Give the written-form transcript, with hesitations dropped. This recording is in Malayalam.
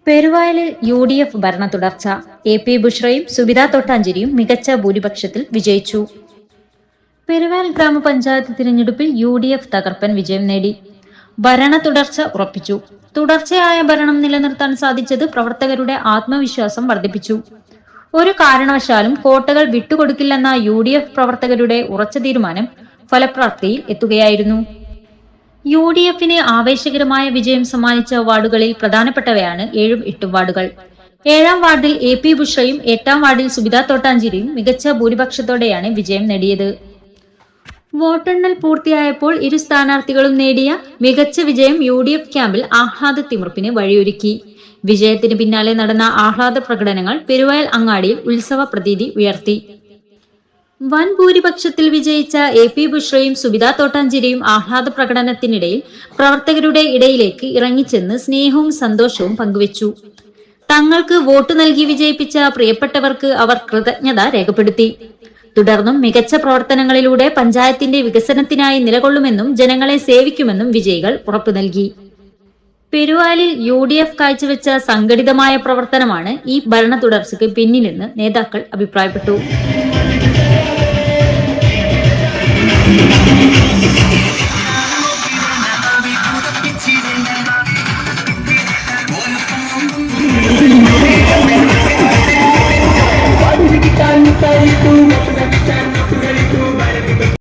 പെരുവായലിൽ UDF ഭരണ തുടർച്ച. AP ബുഷ്രയും സുബിത തോട്ടാഞ്ചേരിയും മികച്ച ഭൂരിപക്ഷത്തിൽ വിജയിച്ചു. പെരുവായൽ ഗ്രാമപഞ്ചായത്ത് തിരഞ്ഞെടുപ്പിൽ UDF തകർപ്പൻ വിജയം നേടി. ഭരണ തുടർച്ച ഉറപ്പിച്ചു. തുടർച്ചയായ ഭരണം നിലനിർത്താൻ സാധിച്ചത് പ്രവർത്തകരുടെ ആത്മവിശ്വാസം വർദ്ധിപ്പിച്ചു. ഒരു കാരണവശാലും കോട്ടകൾ വിട്ടുകൊടുക്കില്ലെന്ന UDF പ്രവർത്തകരുടെ ഉറച്ച തീരുമാനം ഫലപ്രാപ്തിയിൽ എത്തുകയായിരുന്നു. UDFന് ആവേശകരമായ വിജയം സമ്മാനിച്ച വാർഡുകളിൽ പ്രധാനപ്പെട്ടവയാണ് 7ഉം 8ഉം വാർഡുകൾ. 7ാം വാർഡിൽ AP ബുഷ്രയും 8ാം വാർഡിൽ സുബിത തോട്ടാഞ്ചേരിയും മികച്ച ഭൂരിപക്ഷത്തോടെയാണ് വിജയം നേടിയത്. വോട്ടെണ്ണൽ പൂർത്തിയായപ്പോൾ ഇരു സ്ഥാനാർത്ഥികളും നേടിയ മികച്ച വിജയം UDF ക്യാമ്പിൽ ആഹ്ലാദത്തിമിർപ്പിന് വഴിയൊരുക്കി. വിജയത്തിന് പിന്നാലെ നടന്ന ആഹ്ലാദ പ്രകടനങ്ങൾ പെരുവായൽ അങ്ങാടിയിൽ ഉത്സവ പ്രതീതി ഉയർത്തി. വൻ ഭൂരിപക്ഷത്തിൽ വിജയിച്ച AP ബുഷ്രയും സുബിത തോട്ടാഞ്ചേരിയും ആഹ്ലാദ പ്രകടനത്തിനിടയിൽ പ്രവർത്തകരുടെ ഇടയിലേക്ക് ഇറങ്ങിച്ചെന്ന് സ്നേഹവും സന്തോഷവും പങ്കുവച്ചു. തങ്ങൾക്ക് വോട്ട് നൽകി വിജയിപ്പിച്ച പ്രിയപ്പെട്ടവർക്ക് അവർ കൃതജ്ഞത രേഖപ്പെടുത്തി. തുടർന്നും മികച്ച പ്രവർത്തനങ്ങളിലൂടെ പഞ്ചായത്തിന്റെ വികസനത്തിനായി നിലകൊള്ളുമെന്നും ജനങ്ങളെ സേവിക്കുമെന്നും വിജയികൾ ഉറപ്പു നൽകി. പെരുവാലിൽ UDF കാഴ്ചവെച്ച സംഘടിതമായ പ്രവർത്തനമാണ് ഈ ഭരണ തുടർച്ചയ്ക്ക് പിന്നിലെന്ന് നേതാക്കൾ അഭിപ്രായപ്പെട്ടു.